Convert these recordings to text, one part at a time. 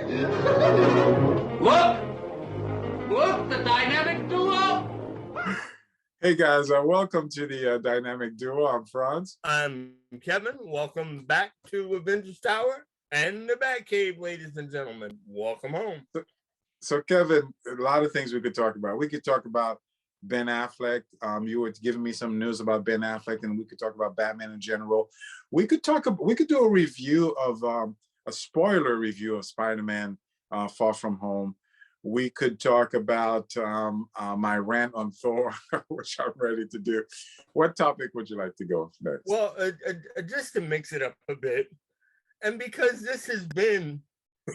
Look! Look, the dynamic duo! Hey guys, welcome to the Dynamic Duo. I'm Franz. I'm Kevin. Welcome back to Avengers Tower and the Batcave, ladies and gentlemen. Welcome home. So Kevin, a lot of things we could talk about. We could talk about Ben Affleck. You were giving me some news about Ben Affleck, and we could talk about Batman in general. We could do a review of a spoiler review of SpiderMan Far From Home. We could talk about my rant on Thor, which I'm ready to do. What topic would you like to go next? Well, just to mix it up a bit, and because this has been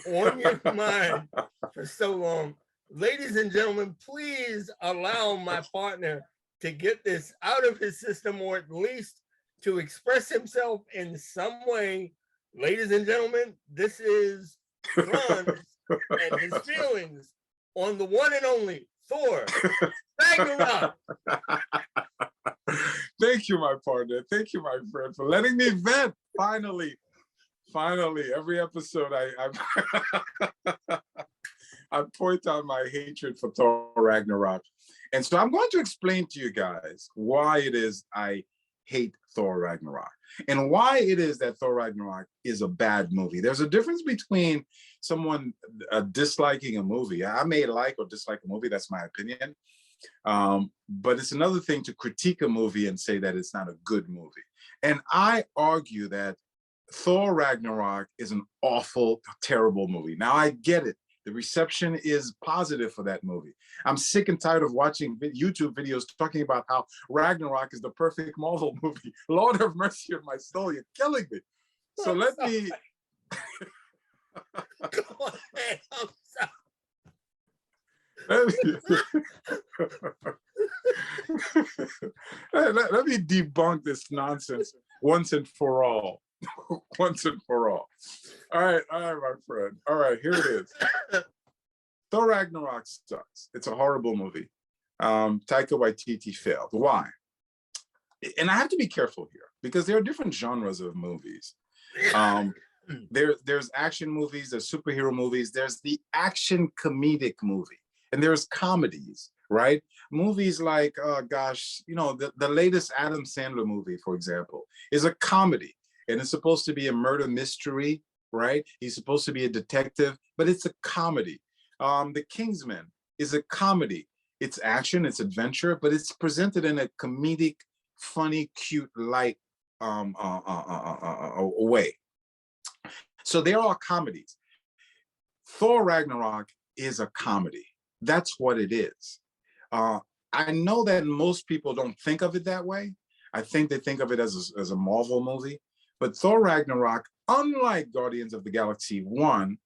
on your mind for so long, ladies and gentlemen, please allow my partner to get this out of his system, or at least to express himself in some way. Ladies and gentlemen, this is Franz and his feelings on the one and only Thor Ragnarok. Thank you, my partner. Thank you, my friend, for letting me vent. Finally, every episode I point out my hatred for Thor Ragnarok. And so I'm going to explain to you guys why it is I hate Thor Ragnarok and why it is that Thor Ragnarok is a bad movie. There's a difference between someone disliking a movie. I may like or dislike a movie, that's my opinion. But it's another thing to critique a movie and say that it's not a good movie. And I argue that Thor Ragnarok is an awful, terrible movie. Now I get it. The reception is positive for that movie. I'm sick and tired of watching YouTube videos talking about how Ragnarok is the perfect Marvel movie. Lord have mercy on my soul, you're killing me. So let me... Go ahead, I'm sorry. Let me debunk this nonsense once and for all. Once and for all. All right, my friend. All right, here it is. Thor Ragnarok sucks. It's a horrible movie. Taika Waititi failed. Why? And I have to be careful here because there are different genres of movies. There's action movies, there's superhero movies, there's the action comedic movie, and there's comedies, right? Movies like, gosh, you know, the latest Adam Sandler movie, for example, is a comedy. And it's supposed to be a murder mystery, right? He's supposed to be a detective, but it's a comedy. The Kingsman is a comedy. It's action, it's adventure, but it's presented in a comedic, funny, cute, light way. So they're all comedies. Thor Ragnarok is a comedy. That's what it is. I know that most people don't think of it that way. I think they think of it as a Marvel movie. But Thor Ragnarok, unlike Guardians of the Galaxy 1,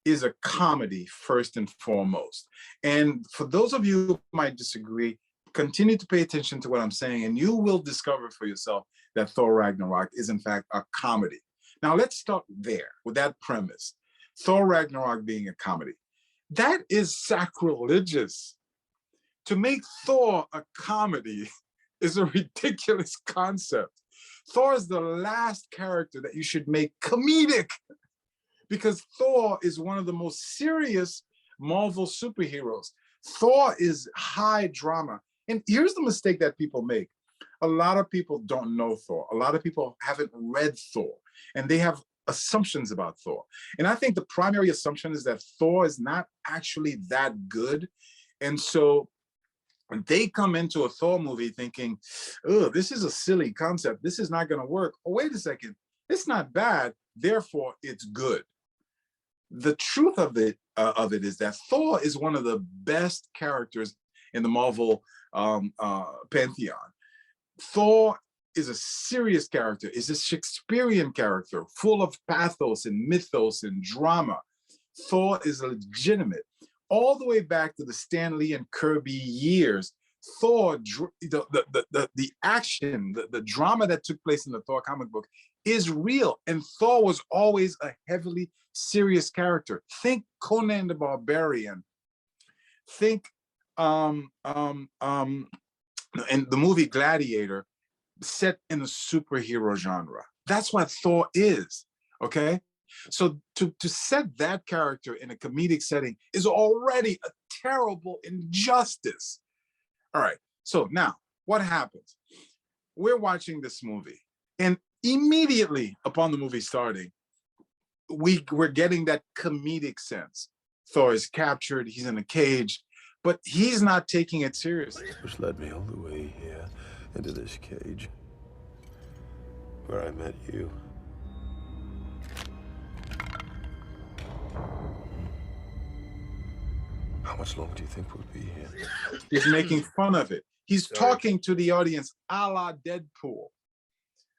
is a comedy first and foremost. And for those of you who might disagree, continue to pay attention to what I'm saying, and you will discover for yourself that Thor Ragnarok is in fact a comedy. Now let's start there with that premise. Thor Ragnarok being a comedy. That is sacrilegious. To make Thor a comedy is a ridiculous concept. Thor is the last character that you should make comedic because Thor is one of the most serious Marvel superheroes. Thor is high drama. And here's the mistake that people make. A lot of people don't know Thor. A lot of people haven't read Thor, and they have assumptions about Thor. And I think the primary assumption is that Thor is not actually that good. And so when they come into a Thor movie thinking, oh, this is a silly concept, this is not going to work. Oh, wait a second, it's not bad, therefore it's good. The truth of it is that Thor is one of the best characters in the Marvel pantheon. Thor is a serious character, is a Shakespearean character, full of pathos and mythos and drama. Thor is legitimate. All the way back to the Stan Lee and Kirby years, Thor, the action, the drama that took place in the Thor comic book is real. And Thor was always a heavily serious character. Think Conan the Barbarian. Think in the movie Gladiator, set in the superhero genre. That's what Thor is, okay? So to set that character in a comedic setting is already a terrible injustice. All right, so now what happens? We're watching this movie, and immediately upon the movie starting, we're getting that comedic sense. Thor is captured, he's in a cage, but he's not taking it seriously. Which led me all the way here into this cage where I met you. How much longer do you think we'll be here? He's making fun of it. He's talking to the audience a la Deadpool.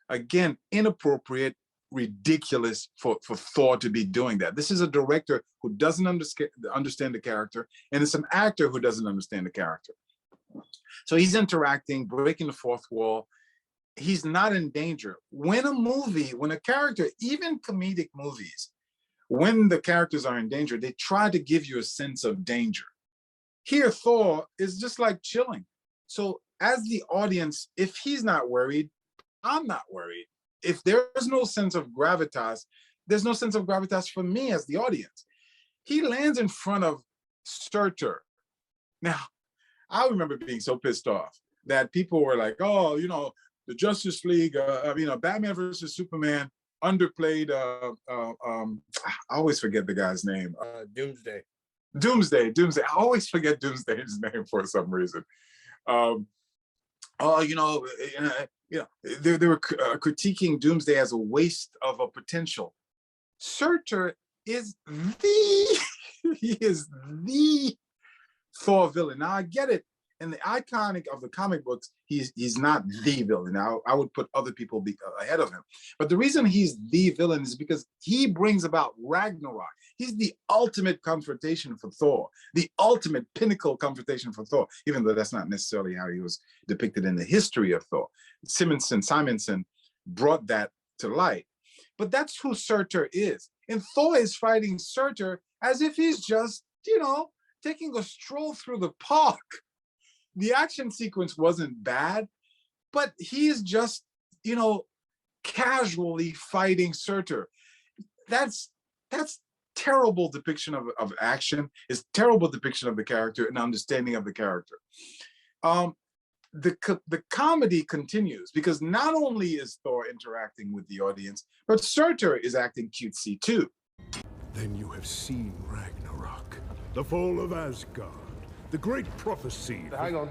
Again, inappropriate, ridiculous for Thor to be doing that. This is a director who doesn't understand the character, and it's an actor who doesn't understand the character. So he's interacting, breaking the fourth wall. He's not in danger. When a character, even comedic movies, when the characters are in danger, they try to give you a sense of danger. Here, Thor is just like chilling. So as the audience, if he's not worried, I'm not worried. If there's no sense of gravitas, there's no sense of gravitas for me as the audience. He lands in front of Surtur. Now, I remember being so pissed off that people were like, oh, the Justice League, Batman versus Superman underplayed, I always forget the guy's name. Doomsday. Doomsday. I always forget Doomsday's name for some reason. They were critiquing Doomsday as a waste of a potential. Surtur is he is the Thor villain. Now I get it. In the iconic of the comic books, he's not the villain. Now I would put other people ahead of him. But the reason he's the villain is because he brings about Ragnarok. He's the ultimate confrontation for Thor, the ultimate pinnacle confrontation for Thor, even though that's not necessarily how he was depicted in the history of Thor. Simonson brought that to light. But that's who Surtur is. And Thor is fighting Surtur as if he's just, taking a stroll through the park. The action sequence wasn't bad, but he's just, casually fighting Surtur. That's terrible depiction of action. It's terrible depiction of the character and understanding of the character. The comedy continues because not only is Thor interacting with the audience, but Surtur is acting cutesy too. Then you have seen Ragnarok, the fall of Asgard, the great prophecy. Hang on.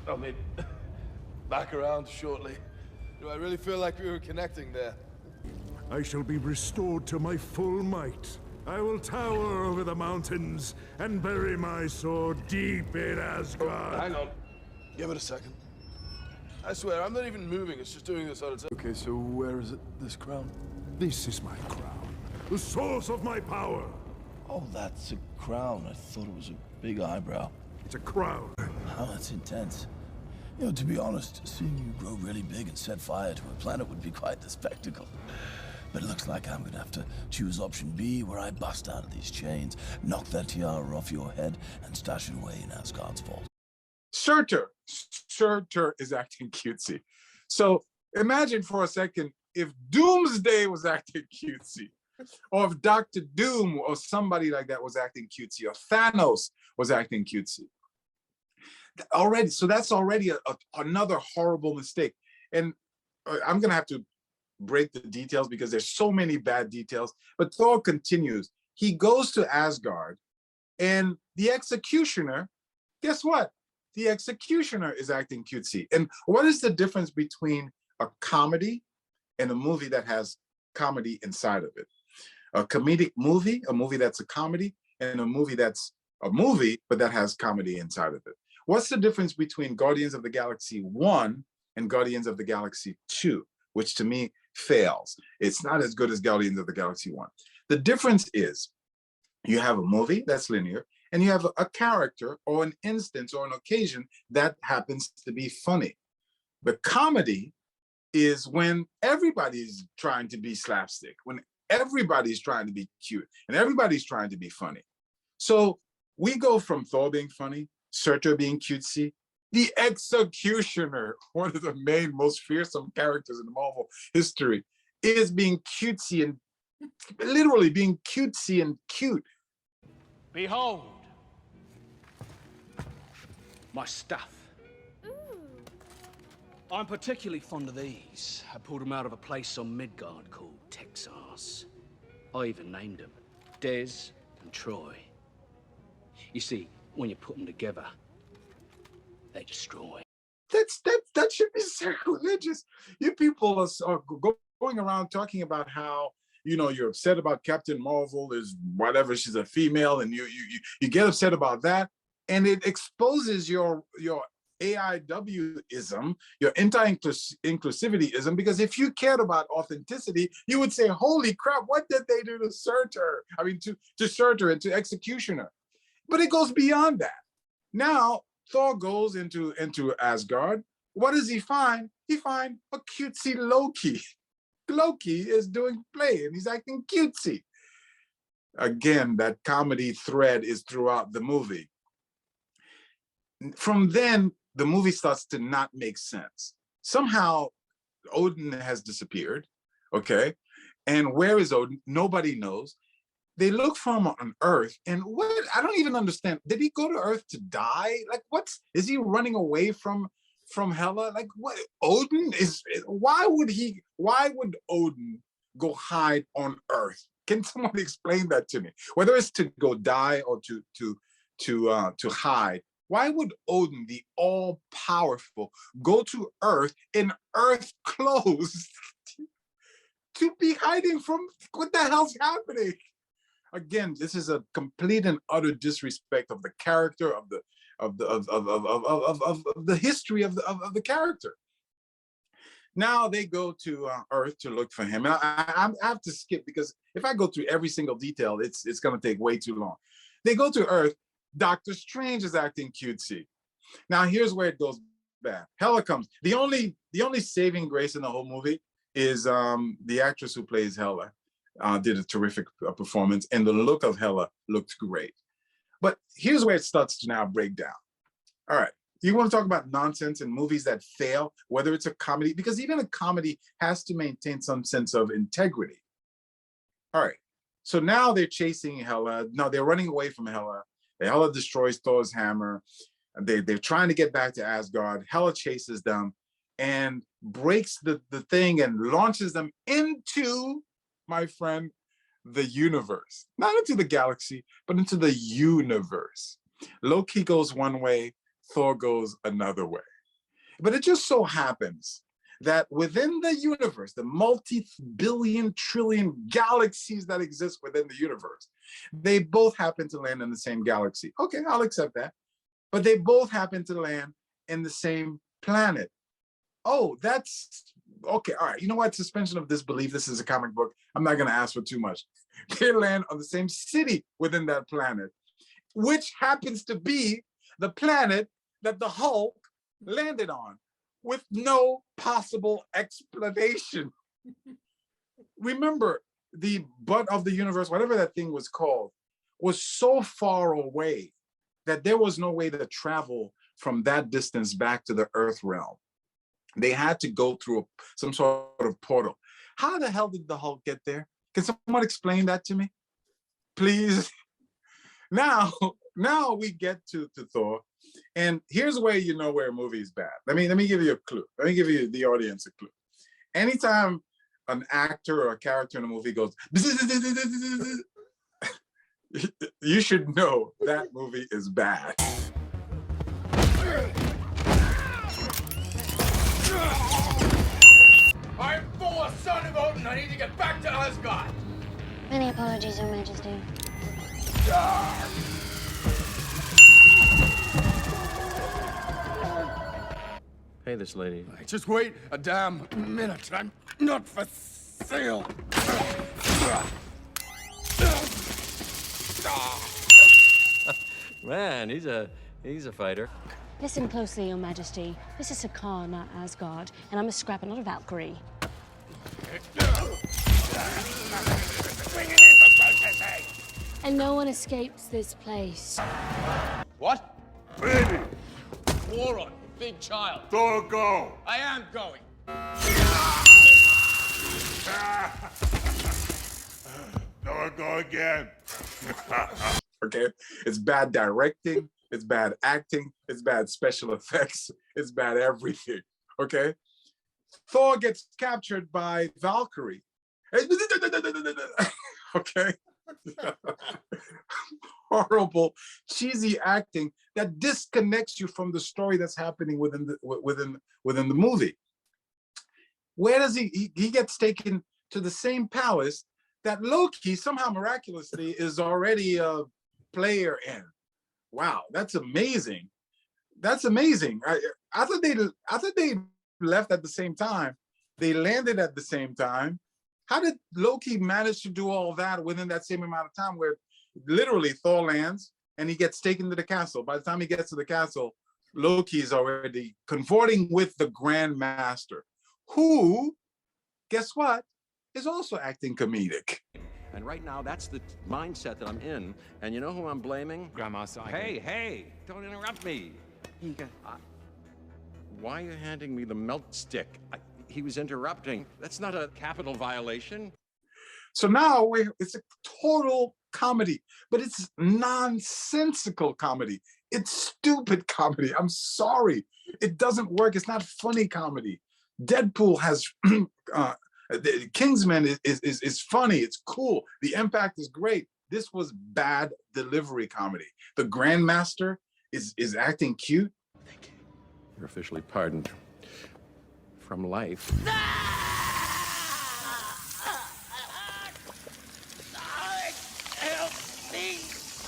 I'll be back around shortly. Do I really feel like we were connecting there? I shall be restored to my full might. I will tower over the mountains and bury my sword deep in Asgard. Hang on. Give it a second. I swear, I'm not even moving. It's just doing this on its own. Okay, so where is it, this crown? This is my crown, the source of my power. Oh, that's a crown. I thought it was a big eyebrow. It's a crown. Oh, that's intense. To be honest, seeing you grow really big and set fire to a planet would be quite the spectacle. But it looks like I'm gonna have to choose option B, where I bust out of these chains, knock that tiara off your head, and stash it away in Asgard's vault. Surtur is acting cutesy. So imagine for a second if Doomsday was acting cutesy, or if Dr. Doom or somebody like that was acting cutesy, or Thanos was acting cutesy. So that's already another horrible mistake. And I'm gonna have to break the details because there's so many bad details, but Thor continues. He goes to Asgard, and the executioner, guess what? The executioner is acting cutesy. And what is the difference between a comedy and a movie that has comedy inside of it? A comedic movie, a movie that's a comedy, and a movie that's a movie, but that has comedy inside of it. What's the difference between Guardians of the Galaxy 1 and Guardians of the Galaxy 2, which to me fails? It's not as good as Guardians of the Galaxy 1. The difference is you have a movie that's linear, and you have a character or an instance or an occasion that happens to be funny. The comedy is when everybody's trying to be slapstick, when everybody's trying to be cute, and everybody's trying to be funny. So we go from Thor being funny, Surtur being cutesy, the executioner, one of the main, most fearsome characters in Marvel history, is being cutesy and literally being cutesy and cute. Behold, my stuff. I'm particularly fond of these. I pulled them out of a place on Midgard called Texas. I even named them Des and Troy. You see, when you put them together, they destroy. That should be sacrilegious. You people are going around talking about how, you know, you're upset about Captain Marvel is whatever, she's a female, and you get upset about that, and it exposes your AIW-ism, your anti-inclusivityism, because if you cared about authenticity, you would say, holy crap, what did they do to Surtur? I mean, to Surtur and to Executioner. But it goes beyond that. Now, Thor goes into Asgard. What does he find? He finds a cutesy Loki. Loki is doing play and he's acting cutesy. Again, that comedy thread is throughout the movie. From then, the movie starts to not make sense. Somehow, Odin has disappeared, okay? And where is Odin? Nobody knows. They look for him on Earth, and what? I don't even understand. Did he go to Earth to die? Like, is he running away from Hela? Like, what? Odin is, why would Odin go hide on Earth? Can someone explain that to me? Whether it's to go die or to hide. Why would Odin, the all-powerful, go to Earth in Earth clothes to be hiding from what the hell's happening? Again, this is a complete and utter disrespect of the character, of the history of the character. Now they go to Earth to look for him. And I have to skip, because if I go through every single detail, it's going to take way too long. They go to Earth. Doctor Strange is acting cutesy. Now here's where it goes bad. Hela comes. The only saving grace in the whole movie is the actress who plays Hela. Did a terrific performance, and the look of Hela looked great. But here's where it starts to now break down. All right, you want to talk about nonsense in movies that fail, whether it's a comedy, because even a comedy has to maintain some sense of integrity. All right, so now they're chasing Hela. No, they're running away from Hela. Hela destroys Thor's hammer. They're trying to get back to Asgard. Hela chases them and breaks the thing and launches them into, my friend, the universe. Not into the galaxy, but into the universe. Loki goes one way, Thor goes another way. But it just so happens that within the universe, the multi-billion, trillion galaxies that exist within the universe, they both happen to land in the same galaxy. Okay, I'll accept that. But they both happen to land in the same planet. Oh, that's okay. All right. You know what? Suspension of disbelief. This is a comic book. I'm not going to ask for too much. They land on the same city within that planet, which happens to be the planet that the Hulk landed on with no possible explanation. Remember, the butt of the universe, whatever that thing was called, was so far away that there was no way to travel from that distance back to the Earth realm. They had to go through some sort of portal. How the hell did the Hulk get there? Can someone explain that to me, please? Now we get to Thor, and here's where you know where a movie is bad. Let me give you a clue. Let me give you the audience a clue. Anytime an actor or a character in a movie goes, you should know that movie is bad. I'm Thor, son of Odin. I need to get back to Asgard. Many apologies, Your Majesty. Pay this lady. Just wait a damn minute. I'm not for sale. Man, he's a fighter. Listen closely, Your Majesty. This is Sakaar, not Asgard, and I'm a scrapper, not a Valkyrie. And no one escapes this place. What? Baby, Moron, big child. Thor, go. I am going. go again. Okay, it's bad directing, it's bad acting, it's bad special effects, it's bad everything. Okay, Thor gets captured by Valkyrie. Okay. Horrible, cheesy acting that disconnects you from the story that's happening within the movie. Where does he gets taken to the same palace that Loki somehow miraculously is already a player in? Wow, that's amazing. That's amazing. I thought they left at the same time. They landed at the same time. How did Loki manage to do all that within that same amount of time, where literally Thor lands and he gets taken to the castle? By the time he gets to the castle, Loki is already consorting with the Grand Master, who, guess what, is also acting comedic. And right now, that's the mindset that I'm in. And you know who I'm blaming? Grandma Simon. Hey, don't interrupt me. Why are you handing me the melt stick? He was interrupting. That's not a capital violation. So now it's a total comedy, but it's nonsensical comedy. It's stupid comedy. I'm sorry. It doesn't work. It's not funny comedy. Deadpool has, Kingsman is funny. It's cool. The impact is great. This was bad delivery comedy. The Grandmaster is acting cute. You're officially pardoned from life. Help me!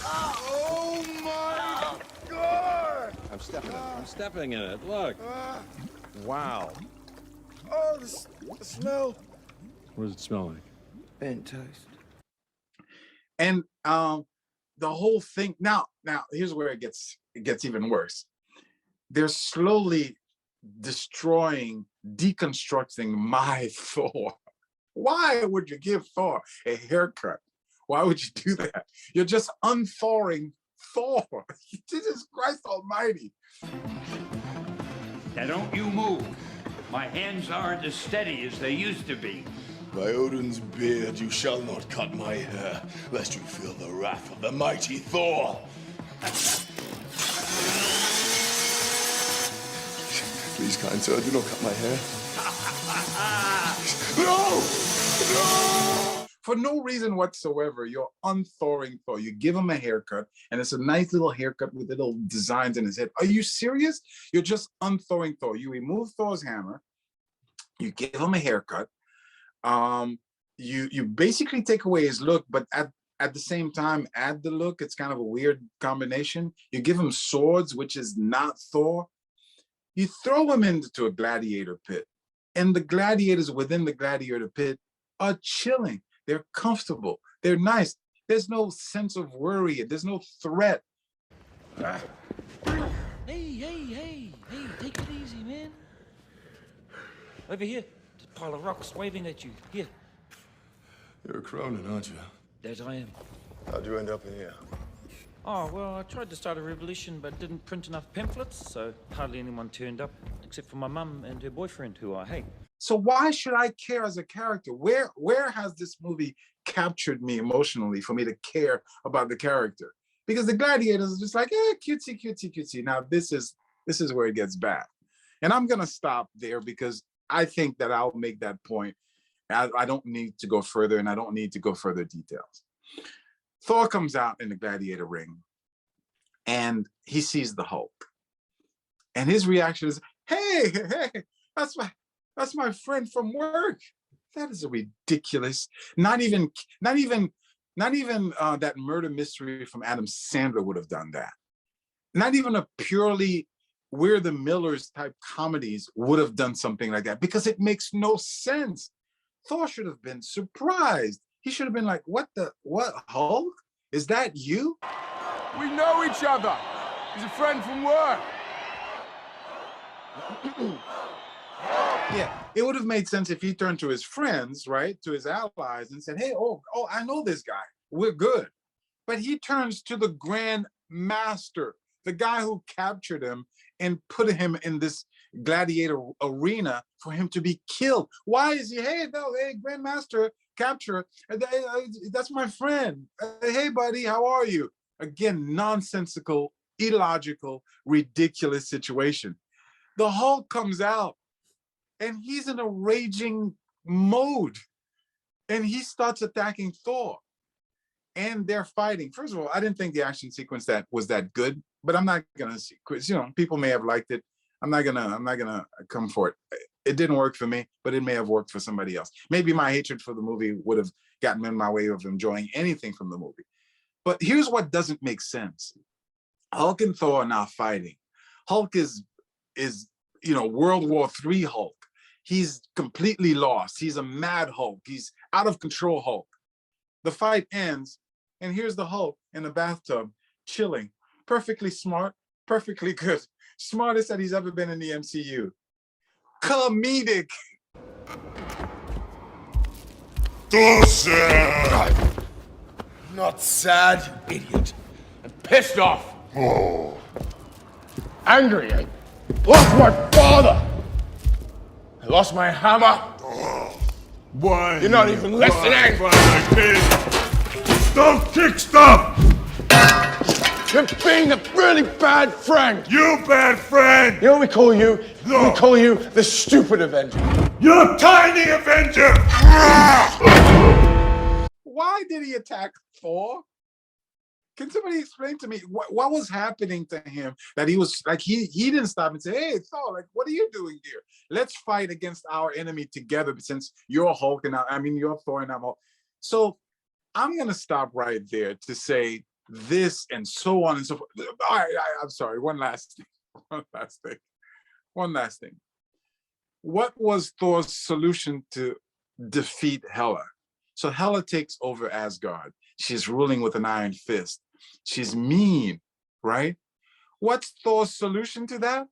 Oh my God! I'm stepping in it. Look. Wow. Oh, the smell. What does it smell like? Bent toast. And the whole thing, now here's where it gets even worse. They're slowly destroying, deconstructing my Thor. Why would you give Thor a haircut? Why would you do that? You're just unthawing Thor. Jesus Christ almighty. Now don't you move. My hands aren't as steady as they used to be. By Odin's beard, you shall not cut my hair, lest you feel the wrath of the mighty Thor. Please, kind sir, do not cut my hair. No! No! For no reason whatsoever, you're unthawing Thor. You give him a haircut, and it's a nice little haircut with little designs in his head. Are you serious? You're just unthawing Thor. You remove Thor's hammer, you give him a haircut, you basically take away his look, but at the same time, add the look. It's kind of a weird combination. You give him swords, which is not Thor. You throw him into a gladiator pit, and the gladiators within the gladiator pit are chilling. They're comfortable. They're nice. There's no sense of worry. There's no threat. Hey, take it easy, man. Over here, there's a pile of rocks waving at you. Here. You're a Cronin, aren't you? That I am. How'd you end up in here? Oh, well, I tried to start a revolution, but didn't print enough pamphlets, so hardly anyone turned up, except for my mum and her boyfriend, who I hate. So why should I care as a character? Where has this movie captured me emotionally for me to care about the character? Because the gladiators are just like, cutesy. Now this is where it gets bad. And I'm gonna stop there because I think that I'll make that point. I don't need to go further, and I don't need to go further details. Thor comes out in the gladiator ring and he sees the Hulk. And his reaction is, hey, that's my friend from work. That is a ridiculous, not even that murder mystery from Adam Sandler would have done that. Not even a purely We're the Millers type comedies would have done something like that, because it makes no sense. Thor should have been surprised. He should have been like, what, Hulk? Is that you? We know each other. He's a friend from work. Yeah, it would have made sense if he turned to his friends, right, to his allies, and said, hey, oh, I know this guy. We're good. But he turns to the Grand Master, the guy who captured him and put him in this gladiator arena for him to be killed. Why is he, hey, no, hey, Grandmaster, capture, that's my friend. Hey, buddy, how are you? Again, nonsensical, illogical, ridiculous situation. The Hulk comes out and he's in a raging mode and he starts attacking Thor and they're fighting. First of all, I didn't think the action sequence that was that good, but I'm not gonna, people may have liked it. I'm not gonna come for it. It didn't work for me, but it may have worked for somebody else. Maybe my hatred for the movie would have gotten in my way of enjoying anything from the movie. But here's what doesn't make sense. Hulk and Thor are now fighting. Hulk is World War III Hulk. He's completely lost. He's a mad Hulk. He's out of control Hulk. The fight ends, and here's the Hulk in the bathtub, chilling, perfectly smart, perfectly good. Smartest that he's ever been in the MCU. Comedic. Too sad. Not sad, you idiot. I'm pissed off. Oh. Angry. I lost my father. I lost my hammer. Why? You're not even listening. Don't kick stuff! You're being a really bad friend. You bad friend! You know what we call you? No. We call you the stupid Avenger. You tiny Avenger! Why did he attack Thor? Can somebody explain to me what was happening to him that he was like, he didn't stop and say, hey, Thor, like, what are you doing here? Let's fight against our enemy together since you're Hulk and you're Thor and I'm Hulk. So I'm going to stop right there to say this and so on and so forth. I'm sorry. One last thing. What was Thor's solution to defeat Hela? So Hela takes over Asgard. She's ruling with an iron fist. She's mean, right? What's Thor's solution to that?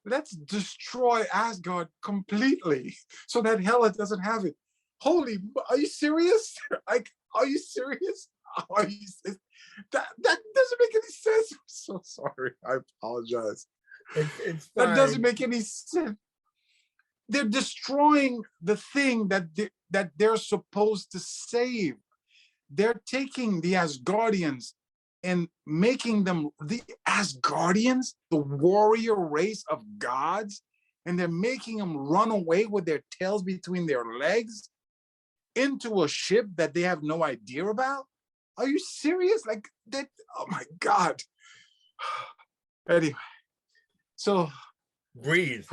Let's destroy Asgard completely so that Hela doesn't have it. Holy, are you serious? Like, are you serious? That doesn't make any sense. I'm so sorry. I apologize. It's that doesn't make any sense. They're destroying the thing that they're supposed to save. They're taking the Asgardians and making them the Asgardians, the warrior race of gods, and they're making them run away with their tails between their legs into a ship that they have no idea about? Are you serious? Like that? Oh my God. Anyway, so breathe.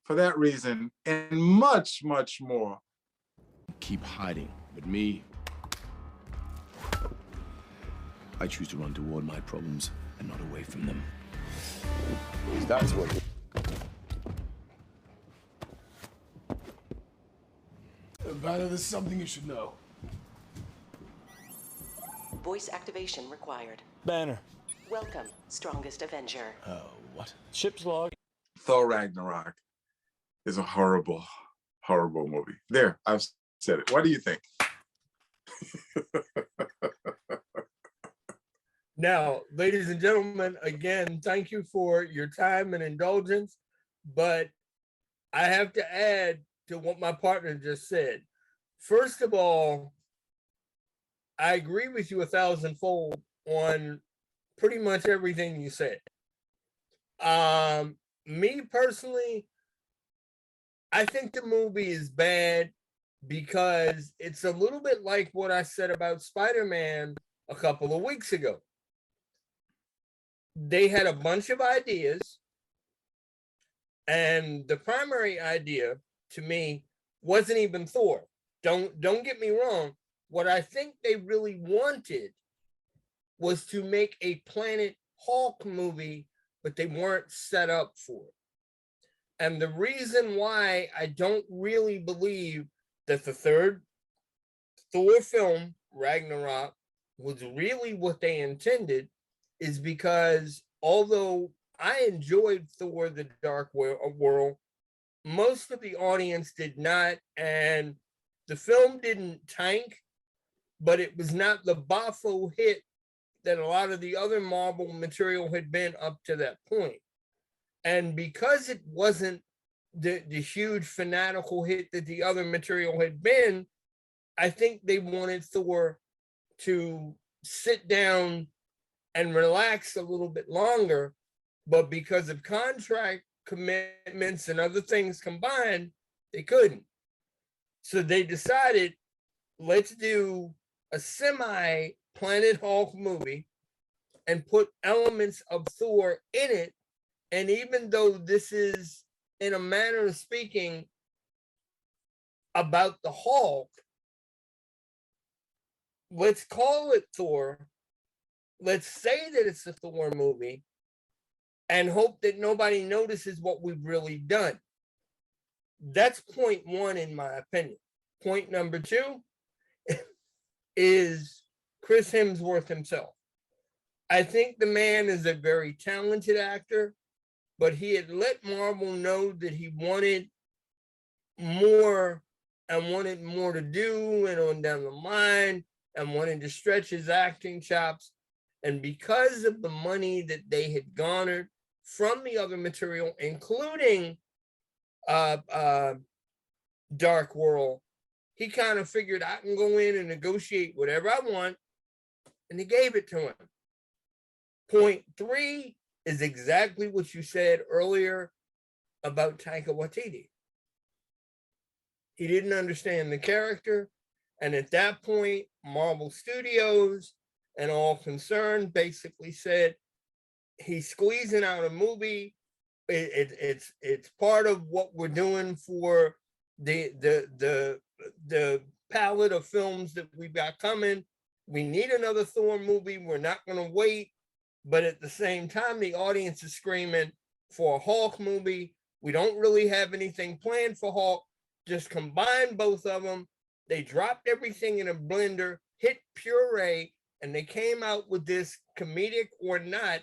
For that reason, and much, much more. Keep hiding, but me, I choose to run toward my problems and not away from them. That's what. Banner, this is something you should know. Voice activation required. Banner. Welcome, strongest Avenger. What? Ship's log. Thor Ragnarok is a horrible, horrible movie. There, I've said it. What do you think? Now, ladies and gentlemen, again, thank you for your time and indulgence, but I have to add to what my partner just said. First of all, I agree with you 1,000-fold on pretty much everything you said. Me personally, I think the movie is bad because it's a little bit like what I said about SpiderMan a couple of weeks ago. They had a bunch of ideas, and the primary idea to me wasn't even Thor. Don't get me wrong. What I think they really wanted was to make a Planet Hulk movie, but they weren't set up for it. And the reason why I don't really believe that the third Thor film, Ragnarok, was really what they intended is because although I enjoyed Thor: The Dark World, most of the audience did not, and the film didn't tank, but it was not the boffo hit that a lot of the other Marvel material had been up to that point. And because it wasn't the huge fanatical hit that the other material had been, I think they wanted Thor to sit down and relax a little bit longer, but because of contract commitments and other things combined, they couldn't. So they decided, let's do a semi-Planet Hulk movie and put elements of Thor in it. And even though this is, in a manner of speaking, about the Hulk, let's call it Thor. Let's say that it's a Thor movie and hope that nobody notices what we've really done. That's point one, in my opinion. Point number two is Chris Hemsworth himself. I think the man is a very talented actor, but he had let Marvel know that he wanted more and wanted more to do and on down the line and wanted to stretch his acting chops. And because of the money that they had garnered from the other material, including Dark World, he kind of figured I can go in and negotiate whatever I want, and they gave it to him. Point three is exactly what you said earlier about Taika Waititi. He didn't understand the character, and at that point, Marvel Studios and all concerned basically said, he's squeezing out a movie. It's part of what we're doing for the palette of films that we've got coming. We need another Thor movie. We're not going to wait. But at the same time, the audience is screaming for a Hulk movie. We don't really have anything planned for Hulk. Just combine both of them. They dropped everything in a blender, hit puree, and they came out with this comedic or not.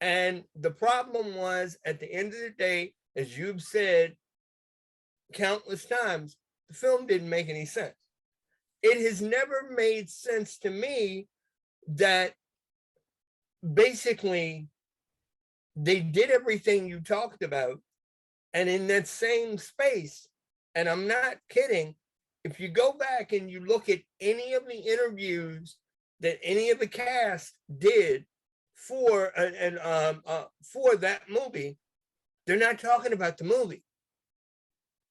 And the problem was, at the end of the day, as you've said countless times, the film didn't make any sense. It has never made sense to me that basically they did everything you talked about, and in that same space, and I'm not kidding, if you go back and you look at any of the interviews that any of the cast did for that movie, they're not talking about the movie.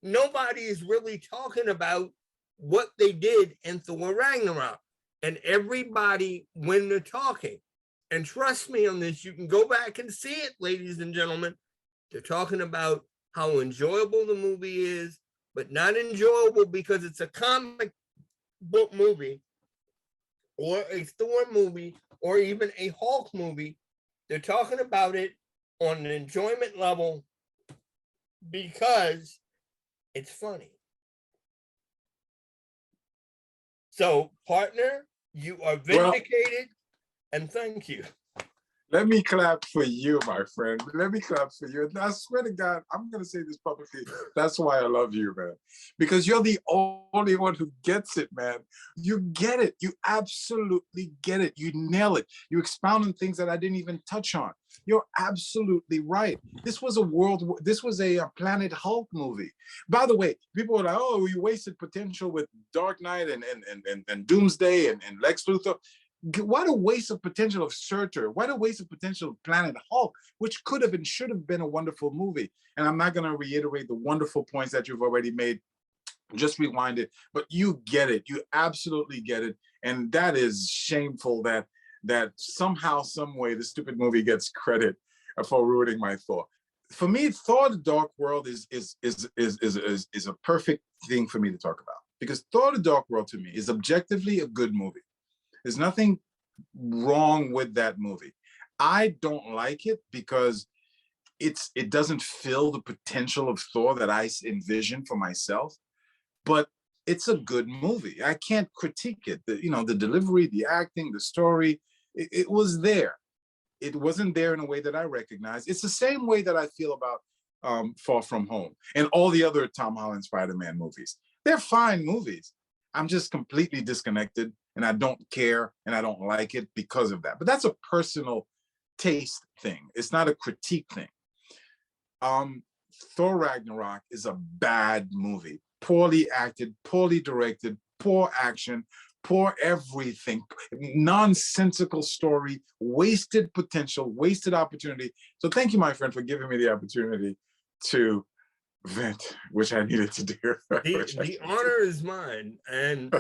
Nobody is really talking about what they did in Thor Ragnarok. And everybody, when they're talking, and trust me on this, you can go back and see it, ladies and gentlemen, they're talking about how enjoyable the movie is, but not enjoyable because it's a comic book movie or a Thor movie or even a Hulk movie. They're talking about it on an enjoyment level because it's funny. So, partner, you are vindicated, and thank you. Let me clap for you, my friend. Let me clap for you. And I swear to God, I'm going to say this publicly. That's why I love you, man. Because you're the only one who gets it, man. You get it. You absolutely get it. You nail it. You expound on things that I didn't even touch on. You're absolutely right. This was a Planet Hulk movie. By the way, people were like, oh, you wasted potential with Dark Knight and Doomsday and Lex Luthor. What a waste of potential of Surtur. What a waste of potential of Planet Hulk, which could have and should have been a wonderful movie. And I'm not going to reiterate the wonderful points that you've already made. Just rewind it. But you get it. You absolutely get it. And that is shameful that somehow, some way, the stupid movie gets credit for ruining my Thor. For me, Thor: The Dark World is a perfect thing for me to talk about, because Thor: The Dark World to me is objectively a good movie. There's nothing wrong with that movie. I don't like it because it doesn't fill the potential of Thor that I envision for myself, but it's a good movie. I can't critique it. The delivery, the acting, the story, it was there. It wasn't there in a way that I recognize. It's the same way that I feel about Far From Home and all the other Tom Holland SpiderMan movies. They're fine movies. I'm just completely disconnected, and I don't care, and I don't like it because of that. But that's a personal taste thing. It's not a critique thing. Thor Ragnarok is a bad movie. Poorly acted, poorly directed, poor action, poor everything, nonsensical story, wasted potential, wasted opportunity. So thank you, my friend, for giving me the opportunity to vent, which I needed to do. The honor is mine. And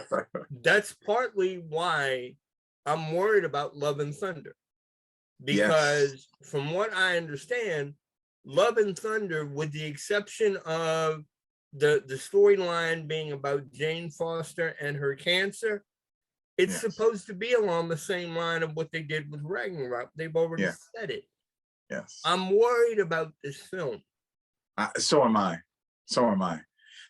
that's partly why I'm worried about Love and Thunder. Because from what I understand, Love and Thunder, with the exception of the storyline being about Jane Foster and her cancer, it's supposed to be along the same line of what they did with Ragnarok. They've already said it. Yes. I'm worried about this film. So am I. So am I.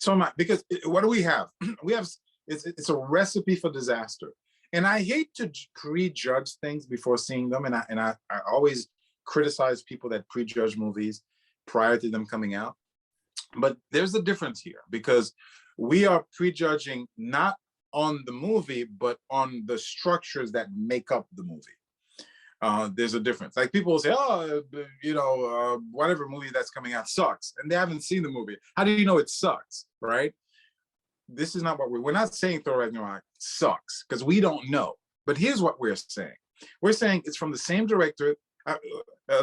So am I. Because what do we have? We have, it's a recipe for disaster. And I hate to prejudge things before seeing them. And I always criticize people that prejudge movies prior to them coming out. But there's a difference here, because we are prejudging not on the movie, but on the structures that make up the movie. There's a difference. Like people will say, oh, whatever movie that's coming out sucks, and they haven't seen the movie. How do you know it sucks, right? This is not what we're not saying Thor Ragnarok sucks, because we don't know. But here's what we're saying. We're saying it's from the same director,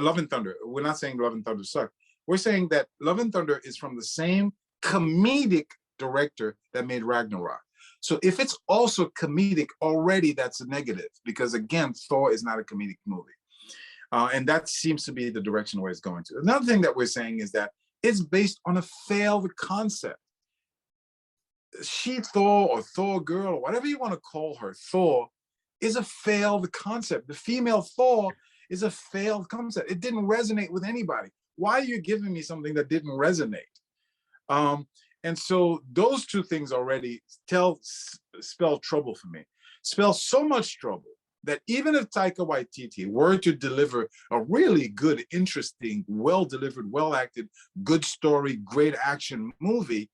Love and Thunder. We're not saying Love and Thunder sucks. We're saying that Love and Thunder is from the same comedic director that made Ragnarok. So if it's also comedic already, that's a negative, because again, Thor is not a comedic movie. And that seems to be the direction where it's going to. Another thing that we're saying is that it's based on a failed concept. She-Thor or Thor girl, or whatever you want to call her, Thor is a failed concept. The female Thor is a failed concept. It didn't resonate with anybody. Why are you giving me something that didn't resonate? And so those two things already spell trouble for me. Spell so much trouble that even if Taika Waititi were to deliver a really good, interesting, well-delivered, well-acted, good story, great action movie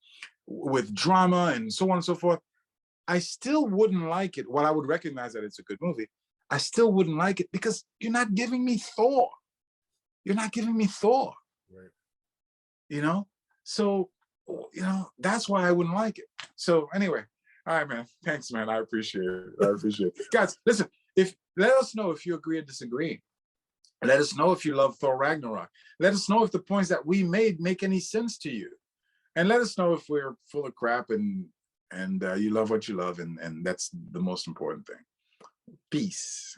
with drama and so on and so forth, I still wouldn't like it. While I would recognize that it's a good movie, I still wouldn't like it because you're not giving me Thor. You're not giving me Thor. Right. You know? So, you know, that's why I wouldn't like it. So anyway, all right, man. Thanks, man. I appreciate it. I appreciate it. Guys, listen, let us know if you agree or disagree. Let us know if you love Thor Ragnarok. Let us know if the points that we made make any sense to you. And let us know if we're full of crap and you love what you love, and that's the most important thing. Peace.